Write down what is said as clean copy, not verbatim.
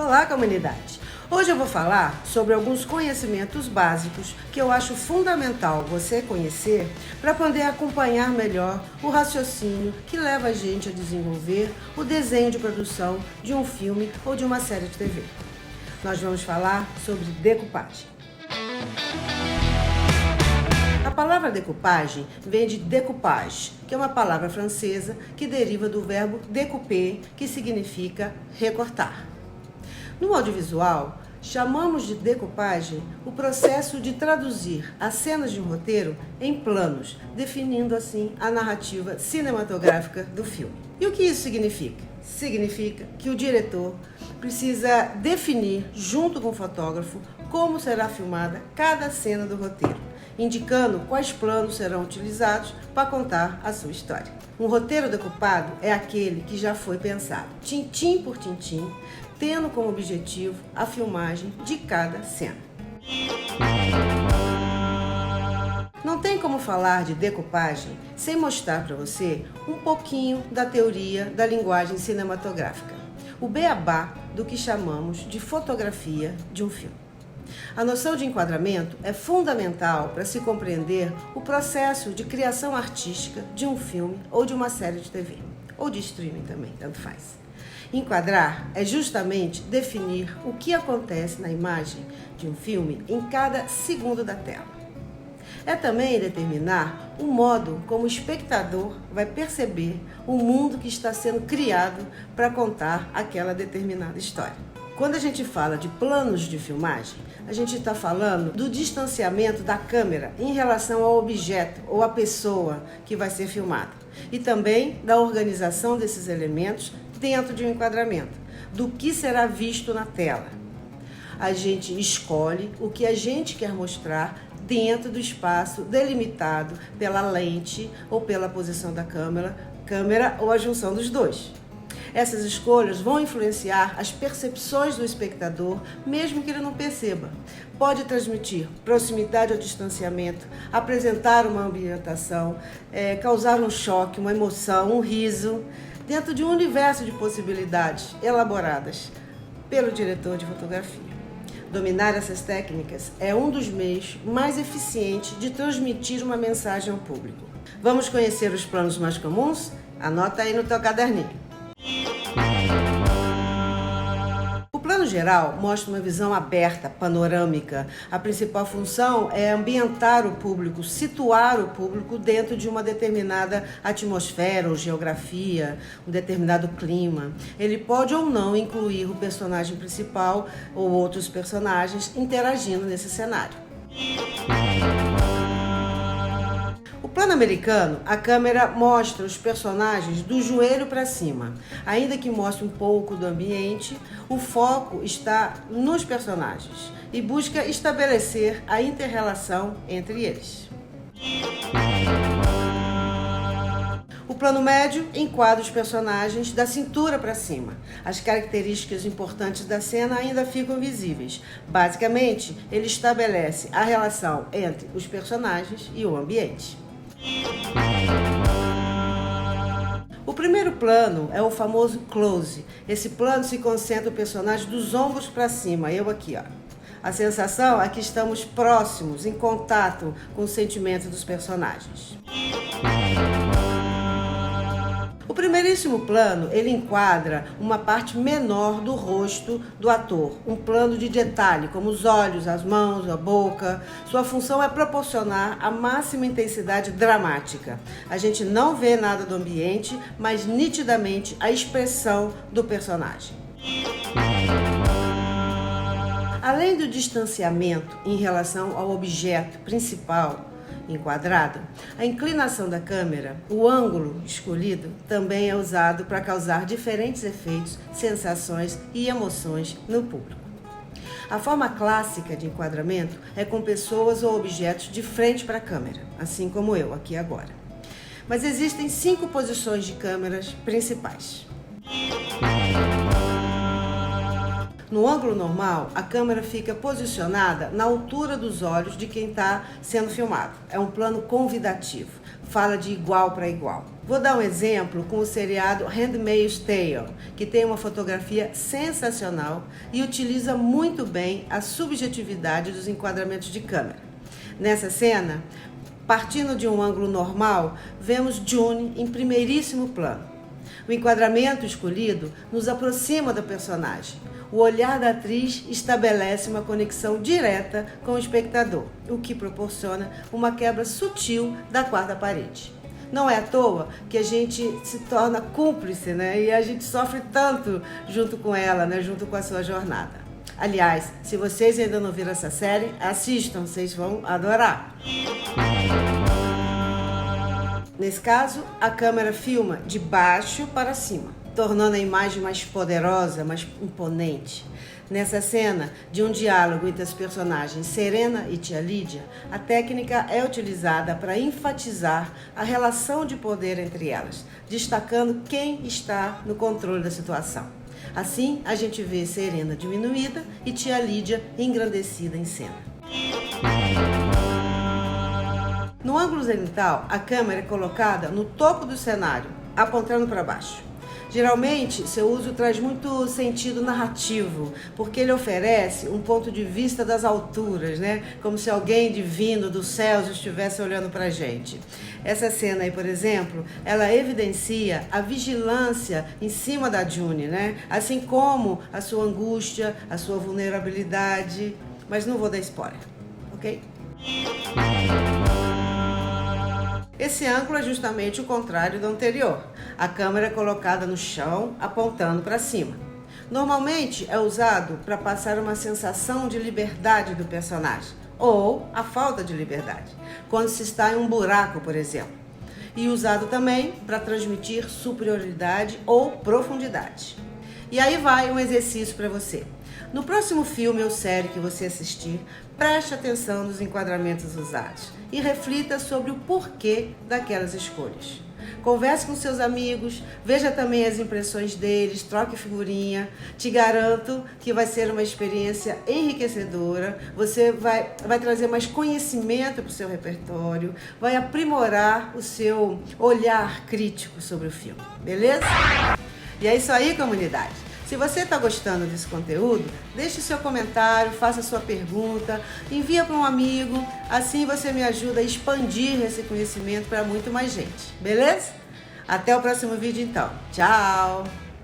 Olá, comunidade! Hoje eu vou falar sobre alguns conhecimentos básicos que eu acho fundamental você conhecer para poder acompanhar melhor o raciocínio que leva a gente a desenvolver o desenho de produção de um filme ou de uma série de TV. Nós vamos falar sobre decupagem. A palavra decupagem vem de découpage, que é uma palavra francesa que deriva do verbo découper, que significa recortar. No audiovisual, chamamos de decupagem o processo de traduzir as cenas de um roteiro em planos, definindo assim a narrativa cinematográfica do filme. E o que isso significa? Significa que o diretor precisa definir, junto com o fotógrafo, como será filmada cada cena do roteiro, indicando quais planos serão utilizados para contar a sua história. Um roteiro decupado é aquele que já foi pensado, tintim por tintim, tendo como objetivo a filmagem de cada cena. Não tem como falar de decupagem sem mostrar para você um pouquinho da teoria da linguagem cinematográfica, o beabá do que chamamos de fotografia de um filme. A noção de enquadramento é fundamental para se compreender o processo de criação artística de um filme ou de uma série de TV, ou de streaming também, tanto faz. Enquadrar é justamente definir o que acontece na imagem de um filme em cada segundo da tela. É também determinar o modo como o espectador vai perceber o mundo que está sendo criado para contar aquela determinada história. Quando a gente fala de planos de filmagem, a gente está falando do distanciamento da câmera em relação ao objeto ou à pessoa que vai ser filmada. E também da organização desses elementos dentro de um enquadramento, do que será visto na tela. A gente escolhe o que a gente quer mostrar dentro do espaço delimitado pela lente ou pela posição da câmera ou a junção dos dois. Essas escolhas vão influenciar as percepções do espectador, mesmo que ele não perceba. Pode transmitir proximidade ou distanciamento, apresentar uma ambientação, causar um choque, uma emoção, um riso, dentro de um universo de possibilidades elaboradas pelo diretor de fotografia. Dominar essas técnicas é um dos meios mais eficientes de transmitir uma mensagem ao público. Vamos conhecer os planos mais comuns? Anota aí no teu caderninho. O plano geral mostra uma visão aberta, panorâmica. A principal função é ambientar o público, situar o público dentro de uma determinada atmosfera ou geografia, um determinado clima. Ele pode ou não incluir o personagem principal ou outros personagens interagindo nesse cenário. No plano americano, a câmera mostra os personagens do joelho para cima. Ainda que mostre um pouco do ambiente, o foco está nos personagens e busca estabelecer a inter-relação entre eles. O plano médio enquadra os personagens da cintura para cima. As características importantes da cena ainda ficam visíveis. Basicamente, ele estabelece a relação entre os personagens e o ambiente. O primeiro plano é o famoso close. Esse plano se concentra o personagem dos ombros para cima, eu aqui, ó. A sensação é que estamos próximos, em contato com os sentimentos dos personagens. O primeiríssimo plano, ele enquadra uma parte menor do rosto do ator, um plano de detalhe, como os olhos, as mãos, a boca. Sua função é proporcionar a máxima intensidade dramática. A gente não vê nada do ambiente, mas nitidamente a expressão do personagem. Além do distanciamento em relação ao objeto principal, enquadrado, a inclinação da câmera, o ângulo escolhido, também é usado para causar diferentes efeitos, sensações e emoções no público. A forma clássica de enquadramento é com pessoas ou objetos de frente para a câmera, assim como eu aqui agora. Mas existem 5 posições de câmeras principais. No ângulo normal, a câmera fica posicionada na altura dos olhos de quem está sendo filmado. É um plano convidativo, fala de igual para igual. Vou dar um exemplo com o seriado Handmaid's Tale, que tem uma fotografia sensacional e utiliza muito bem a subjetividade dos enquadramentos de câmera. Nessa cena, partindo de um ângulo normal, vemos June em primeiríssimo plano. O enquadramento escolhido nos aproxima da personagem. O olhar da atriz estabelece uma conexão direta com o espectador, o que proporciona uma quebra sutil da quarta parede. Não é à toa que a gente se torna cúmplice, né? E a gente sofre tanto junto com ela, né? Junto com a sua jornada. Aliás, se vocês ainda não viram essa série, assistam, vocês vão adorar. Nesse caso, a câmera filma de baixo para cima, tornando a imagem mais poderosa, mais imponente. Nessa cena de um diálogo entre as personagens Serena e Tia Lídia, a técnica é utilizada para enfatizar a relação de poder entre elas, destacando quem está no controle da situação. Assim, a gente vê Serena diminuída e Tia Lídia engrandecida em cena. No ângulo zenital, a câmera é colocada no topo do cenário, apontando para baixo. Geralmente, seu uso traz muito sentido narrativo, porque ele oferece um ponto de vista das alturas, né? Como se alguém divino dos céus estivesse olhando para a gente. Essa cena aí, por exemplo, ela evidencia a vigilância em cima da June, né? Assim como a sua angústia, a sua vulnerabilidade. Mas não vou dar spoiler, ok? Esse ângulo é justamente o contrário do anterior. A câmera é colocada no chão, apontando para cima. Normalmente é usado para passar uma sensação de liberdade do personagem, ou a falta de liberdade, quando se está em um buraco, por exemplo. E usado também para transmitir superioridade ou profundidade. E aí vai um exercício para você. No próximo filme ou série que você assistir, preste atenção nos enquadramentos usados e reflita sobre o porquê daquelas escolhas. Converse com seus amigos, veja também as impressões deles, troque figurinha. Te garanto que vai ser uma experiência enriquecedora. Você vai trazer mais conhecimento para o seu repertório, vai aprimorar o seu olhar crítico sobre o filme, beleza? E é isso aí, comunidade. Se você está gostando desse conteúdo, deixe seu comentário, faça sua pergunta, envia para um amigo, assim você me ajuda a expandir esse conhecimento para muito mais gente, beleza? Até o próximo vídeo então. Tchau!